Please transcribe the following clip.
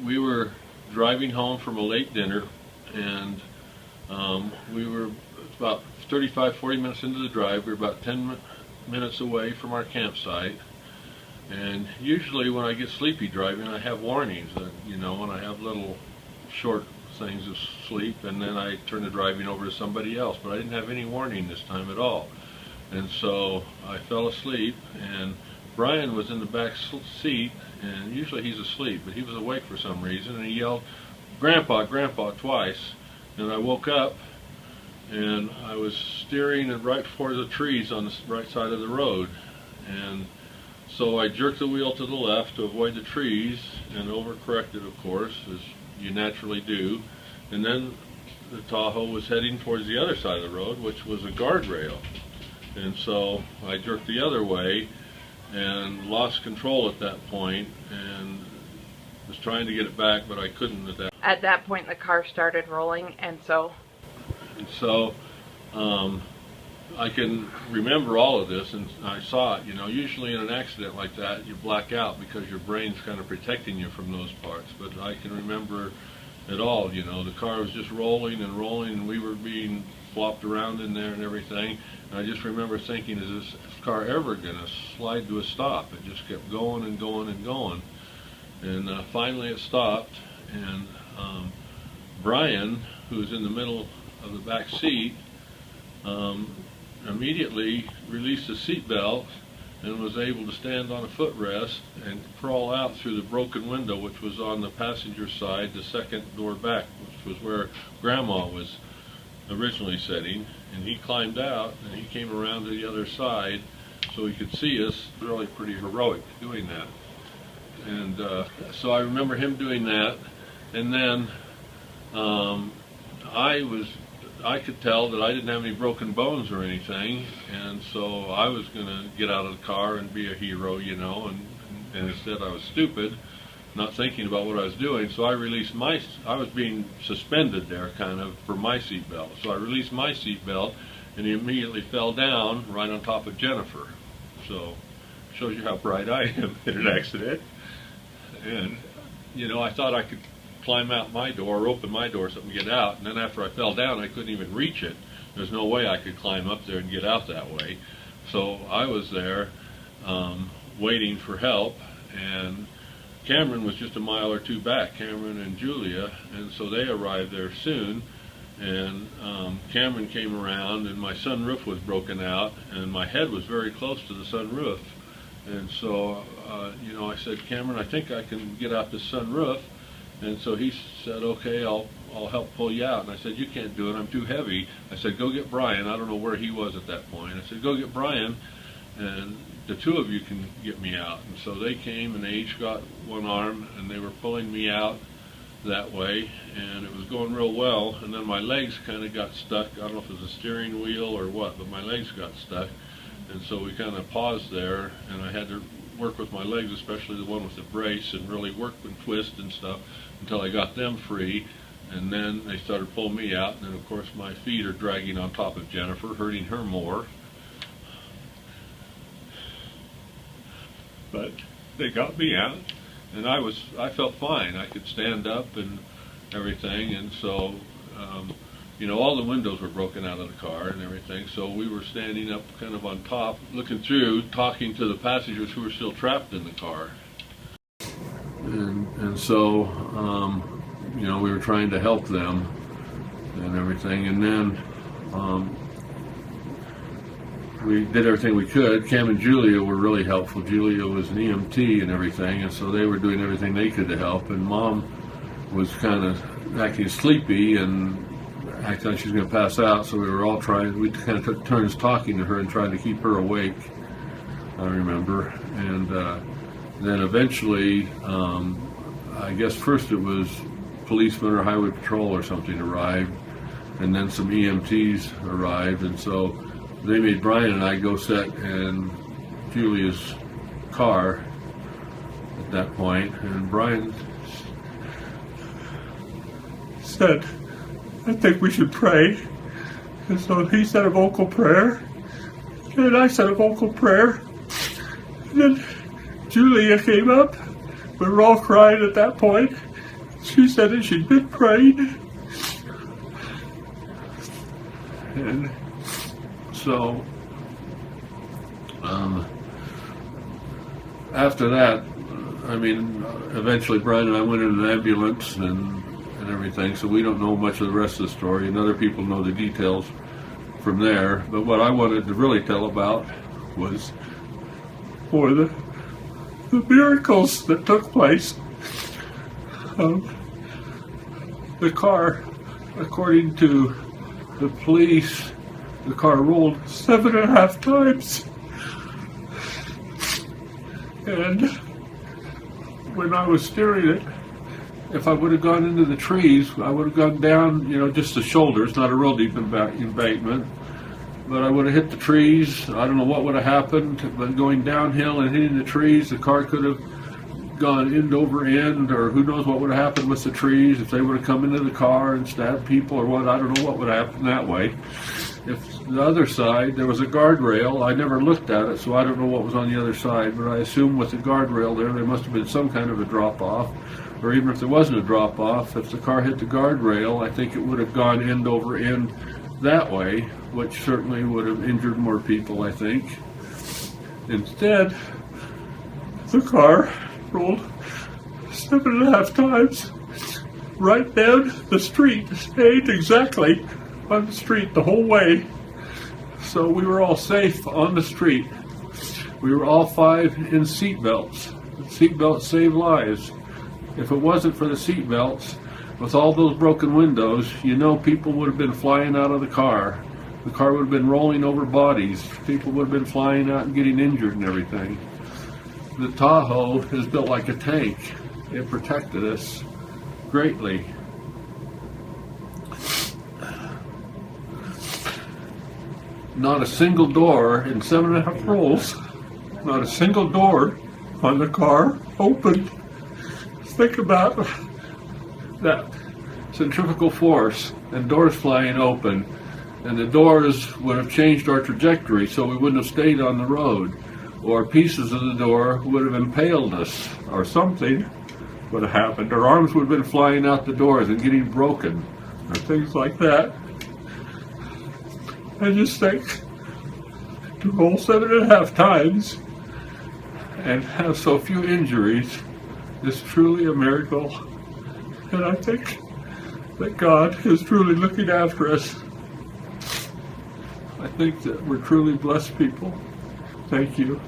we were driving home from a late dinner, and we were about 35-40 minutes into the drive. We were about 10 minutes away from our campsite, and usually when I get sleepy driving, I have warnings that, you know, when I have little short things of sleep, and then I turn the driving over to somebody else. But I didn't have any warning this time at all, and so I fell asleep, and Brian was in the back seat, and usually he's asleep, but he was awake for some reason, and he yelled, "Grandpa, Grandpa," twice. And I woke up, and I was steering right for the trees on the right side of the road, and so I jerked the wheel to the left to avoid the trees, and overcorrected, of course, as you naturally do, and then the Tahoe was heading towards the other side of the road, which was a guardrail, and so I jerked the other way and lost control at that point, and was trying to get it back, but I couldn't at that. At that point, the car started rolling, and so I can remember all of this, and I saw it. You know, usually in an accident like that, you black out because your brain's kind of protecting you from those parts. But I can remember it all. You know, the car was just rolling and rolling, and we were being flopped around in there and everything. And I just remember thinking, is this car ever going to slide to a stop? It just kept going and going and going. And finally it stopped, and Brian, who was in the middle of the back seat, immediately released the seatbelt and was able to stand on a footrest and crawl out through the broken window, which was on the passenger side, the second door back, which was where Grandma was originally sitting. And he climbed out, and he came around to the other side so he could see us. Really pretty heroic doing that. And so I remember him doing that, and then I could tell that I didn't have any broken bones or anything, and so I was going to get out of the car and be a hero, you know, and instead I was stupid, not thinking about what I was doing, so I released I was being suspended there kind of for my seatbelt, so I released my seatbelt, and he immediately fell down right on top of Jennifer. So shows you how bright I am in an accident. And, you know, I thought I could climb out my door, or open my door so I could get out, and then after I fell down, I couldn't even reach it. There's no way I could climb up there and get out that way. So I was there waiting for help, and Cameron was just a mile or two back, Cameron and Julia, and so they arrived there soon, and Cameron came around, and my sunroof was broken out, and my head was very close to the sunroof. And so, you know, I said, "Cameron, I think I can get out this sunroof." And so he said, "Okay, I'll help pull you out." And I said, "You can't do it, I'm too heavy." I said, "Go get Brian." I don't know where he was at that point. I said, "Go get Brian, and the two of you can get me out." And so they came, and they each got one arm, and they were pulling me out that way, and it was going real well. And then my legs kind of got stuck. I don't know if it was a steering wheel or what, but my legs got stuck. And so we kind of paused there, and I had to work with my legs, especially the one with the brace, and really work and twist and stuff until I got them free. And then they started pulling me out, and then of course my feet are dragging on top of Jennifer, hurting her more. But they got me out, and I felt fine. I could stand up and everything, and so you know, all the windows were broken out of the car and everything, so we were standing up kind of on top, looking through, talking to the passengers who were still trapped in the car. And so, you know, we were trying to help them and everything, and then we did everything we could. Cam and Julia were really helpful. Julia was an EMT and everything, and so they were doing everything they could to help, and Mom was kind of acting sleepy and acting like she was going to pass out, so we kind of took turns talking to her and trying to keep her awake, I remember. And then eventually, I guess first it was policemen or highway patrol or something arrived, and then some EMTs arrived, and so they made Brian and I go sit in Julia's car at that point, and Brian said, "I think we should pray." And so he said a vocal prayer, and I said a vocal prayer. And then Julia came up. We were all crying at that point, She said that she'd been praying. And so, after that, I mean, eventually Brian and I went in an ambulance and everything, so we don't know much of the rest of the story, and other people know the details from there. But what I wanted to really tell about was for the miracles that took place. The car, according to the police, the car rolled 7.5 times. And when I was steering it, if I would have gone into the trees, I would have gone down, just the shoulders, not a real deep embankment, but I would have hit the trees. I don't know what would have happened, but going downhill and hitting the trees, the car could have gone end over end, or who knows what would have happened with the trees, if they would have come into the car and stabbed people or what. I don't know what would have happened that way. If the other side, there was a guardrail, I never looked at it, so I don't know what was on the other side, but I assume with the guardrail there must have been some kind of a drop-off, or even if there wasn't a drop-off, if the car hit the guardrail, I think it would have gone end over end that way, which certainly would have injured more people, I think. Instead, the car rolled 7.5 times right down the street, stayed exactly on the street the whole way. So we were all safe on the street. We were all 5 in seatbelts. Seatbelts save lives. If it wasn't for the seatbelts, with all those broken windows, people would have been flying out of the car. The car would have been rolling over bodies. People would have been flying out and getting injured and everything. The Tahoe is built like a tank. It protected us greatly. Not a single door in 7.5 rolls, not a single door on the car opened. Think about that centrifugal force and doors flying open, and the doors would have changed our trajectory so we wouldn't have stayed on the road, or pieces of the door would have impaled us, or something would have happened. Our arms would have been flying out the doors and getting broken, or things like that. I just think to roll 7.5 times and have so few injuries is truly a miracle. And I think that God is truly looking after us. I think that we're truly blessed people. Thank you.